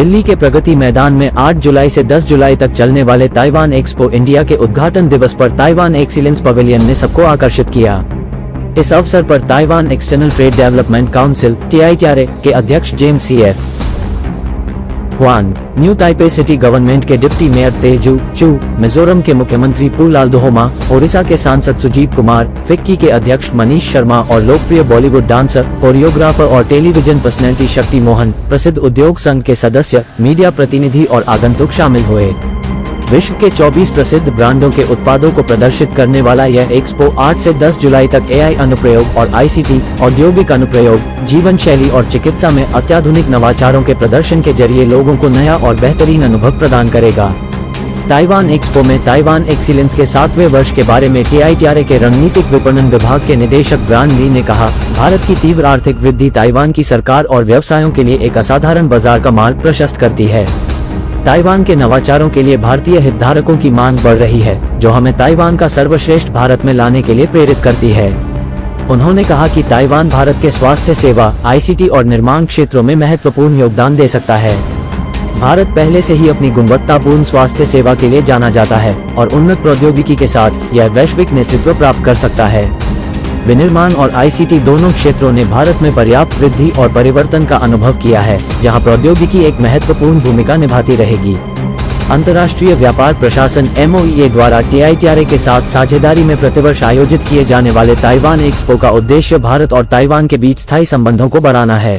दिल्ली के प्रगति मैदान में 8 जुलाई से 10 जुलाई तक चलने वाले ताइवान एक्सपो इंडिया के उद्घाटन दिवस पर ताइवान एक्सीलेंस पवेलियन ने सबको आकर्षित किया। इस अवसर पर Taiwan external trade development council (TITRA) के अध्यक्ष James CF Huang, new Taipei city government के डिप्टी मेयर तेजू चू, मिजोरम के मुख्यमंत्री पुलालदोहोमा, ओडिशा के सांसद सुजीत कुमार, फिक्की के अध्यक्ष मनीष शर्मा और लोकप्रिय बॉलीवुड डांसर, कोरियोग्राफर और टेलीविजन पर्सनैलिटी शक्ति मोहन, प्रसिद्ध उद्योग संघ के सदस्य, मीडिया प्रतिनिधि और आगंतुक शामिल हुए। विश्व के 24 प्रसिद्ध ब्रांडों के उत्पादों को प्रदर्शित करने वाला यह एक्सपो 8 से 10 जुलाई तक AI अनुप्रयोग और ICT, औद्योगिक अनुप्रयोग, जीवन शैली और चिकित्सा में अत्याधुनिक नवाचारों के प्रदर्शन के जरिए लोगों को नया और बेहतरीन अनुभव प्रदान करेगा। ताइवान एक्सपो में ताइवान एक्सीलेंस के 7वें वर्ष के बारे में TITRA के रणनीतिक विपणन विभाग के निदेशक ब्रायन ली ने कहा, भारत की तीव्र आर्थिक वृद्धि ताइवान की सरकार और व्यवसायों के लिए एक असाधारण बाजार का मार्ग प्रशस्त करती है। ताइवान के नवाचारों के लिए भारतीय हितधारकों की मांग बढ़ रही है, जो हमें ताइवान का सर्वश्रेष्ठ भारत में लाने के लिए प्रेरित करती है। उन्होंने कहा कि ताइवान भारत के स्वास्थ्य सेवा, ICT और निर्माण क्षेत्रों में महत्वपूर्ण योगदान दे सकता है। भारत पहले से ही अपनी गुणवत्तापूर्ण स्वास्थ्य सेवा के लिए जाना जाता है और उन्नत प्रौद्योगिकी के साथ यह वैश्विक नेतृत्व प्राप्त कर सकता है। विनिर्माण और ICT दोनों क्षेत्रों ने भारत में पर्याप्त वृद्धि और परिवर्तन का अनुभव किया है, जहां प्रौद्योगिकी एक महत्वपूर्ण भूमिका निभाती रहेगी। अंतर्राष्ट्रीय व्यापार प्रशासन MOEA द्वारा TITRA के साथ साझेदारी में प्रतिवर्ष आयोजित किए जाने वाले ताइवान एक्सपो का उद्देश्य भारत और ताइवान के बीच स्थायी संबंधों को बढ़ाना है।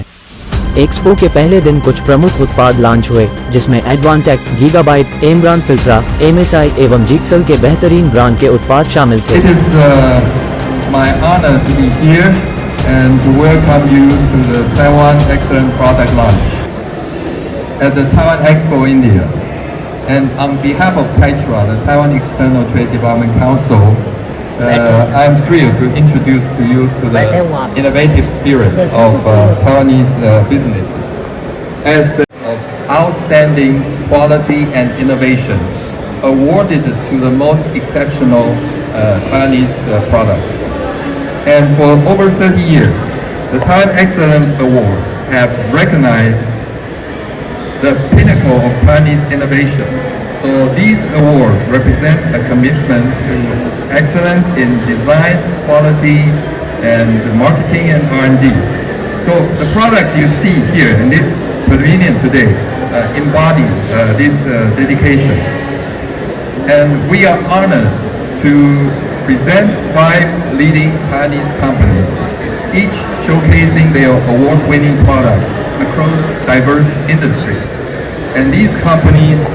एक्सपो के पहले दिन कुछ प्रमुख उत्पाद लॉन्च हुए, जिसमें एडवांटेक, गीगाबाइट, एमब्रान फिल्ट्रा, MSI एवं जीक्सल के बेहतरीन ब्रांड के उत्पाद शामिल थे। My honor to be here and to welcome you to the Taiwan Excellent Product Launch at the Taiwan Expo India. And on behalf of TITRA, the Taiwan External Trade Development Council, I am thrilled to introduce to you to the innovative spirit of Taiwanese businesses as the outstanding quality and innovation awarded to the most exceptional Taiwanese products. And for over 30 years, the Taiwan Excellence Awards have recognized the pinnacle of Taiwanese innovation. So these awards represent a commitment to excellence in design, quality, and marketing and R&D. So the products you see here in this pavilion today embody this dedication. And we are honored to present 5 leading Chinese companies, each showcasing their award-winning products across diverse industries. And these companies,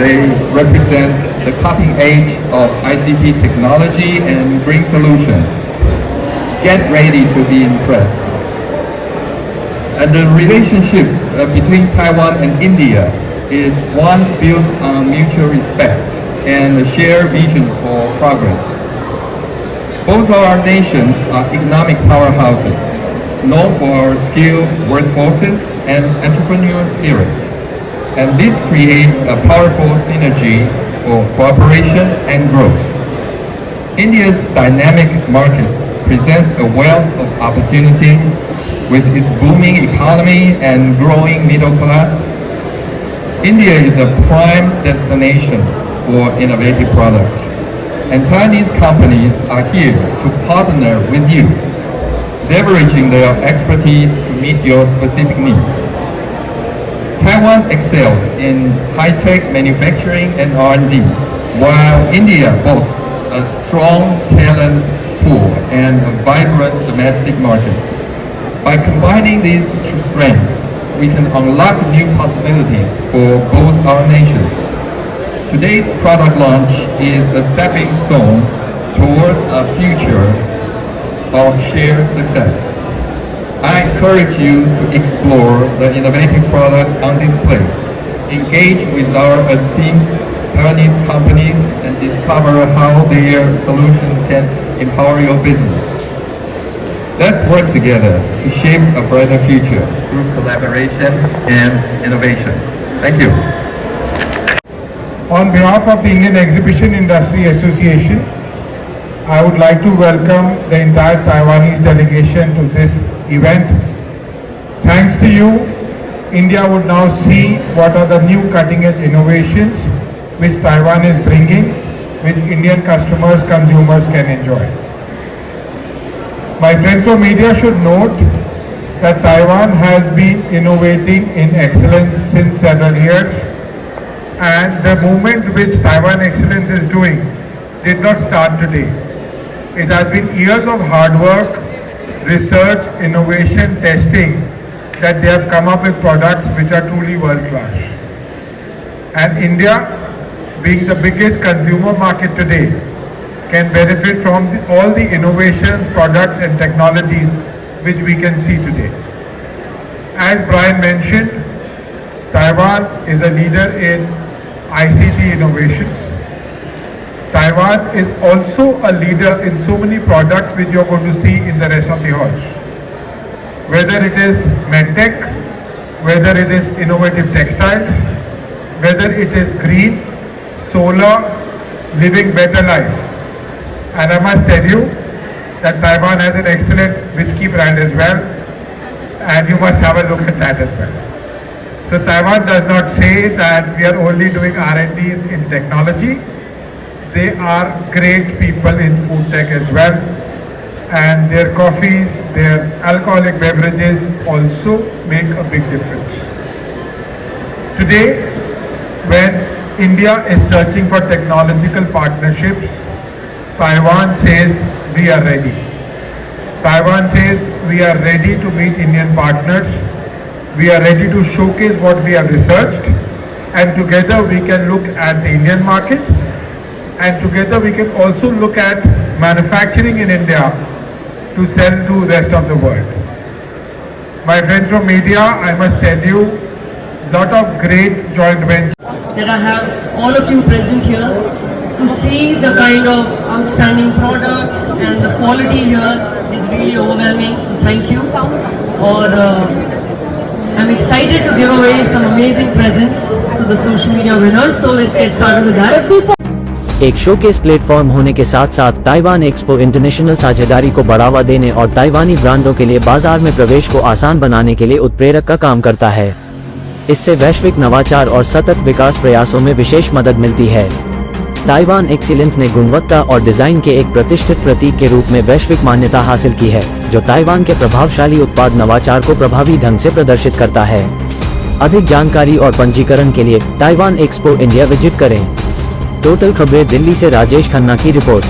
they represent the cutting edge of ICT technology and green solutions. Get ready to be impressed. And the relationship between Taiwan and India is one built on mutual respect and a shared vision for progress. Both our nations are economic powerhouses, known for our skilled workforces and entrepreneurial spirit. And this creates a powerful synergy for cooperation and growth. India's dynamic market presents a wealth of opportunities with its booming economy and growing middle class. India is a prime destination for innovative products. And Chinese companies are here to partner with you, leveraging their expertise to meet your specific needs. Taiwan excels in high-tech manufacturing and R&D, while India boasts a strong talent pool and a vibrant domestic market. By combining these strengths, we can unlock new possibilities for both our nations. Today's product launch is a stepping stone towards a future of shared success. I encourage you to explore the innovative products on display, engage with our esteemed Taiwanese companies, and discover how their solutions can empower your business. Let's work together to shape a brighter future through collaboration and innovation. Thank you. On behalf of the Indian Exhibition Industry Association, I would like to welcome the entire Taiwanese delegation to this event. Thanks to you, India would now see what are the new cutting-edge innovations which Taiwan is bringing, which Indian customers, consumers can enjoy. My friends from media should note that Taiwan has been innovating in excellence since several years, and the movement which Taiwan Excellence is doing did not start today. It has been years of hard work, research, innovation, testing that they have come up with products which are truly world class. And India, being the biggest consumer market today, can benefit from all the innovations, products and technologies which we can see today. As Brian mentioned, Taiwan is a leader in ICT innovations. Taiwan is also a leader in so many products which you are going to see in the rest of the halls. Whether it is medtech, whether it is innovative textiles, whether it is green, solar, living better life. And I must tell you that Taiwan has an excellent whiskey brand as well, and you must have a look at that as well. So Taiwan does not say that we are only doing R&Ds in technology. They are great people in food tech as well, and their coffees, their alcoholic beverages also make a big difference. Today, when India is searching for technological partnerships, Taiwan says we are ready. Taiwan says we are ready to meet Indian partners. We are ready to showcase what we have researched, and together we can look at the Indian market, and together we can also look at manufacturing in India to sell to the rest of the world. My friends from media, I must tell you, lot of great joint ventures that I have all of you present here to see the kind of outstanding products, and the quality here is really overwhelming, so thank you. Or I'm excited to give away some amazing presents to the social media winners, so let's get started with that. एक showcase platform होने के साथ साथ Taiwan expo international साझेदारी को बढ़ावा देने और ताइवानी ब्रांडों के लिए बाजार में प्रवेश को आसान बनाने के लिए उत्प्रेरक का काम करता है। इससे वैश्विक नवाचार और सतत विकास प्रयासों में विशेष मदद मिलती है। ताइवान एक्सीलेंस ने गुणवत्ता और डिजाइन के एक प्रतिष्ठित प्रतीक के रूप में वैश्विक मान्यता हासिल की है, जो ताइवान के प्रभावशाली उत्पाद नवाचार को प्रभावी ढंग से प्रदर्शित करता है। अधिक जानकारी और पंजीकरण के लिए ताइवान एक्सपो इंडिया विजिट करें। टोटल खबरें दिल्ली से राजेश खन्ना की रिपोर्ट।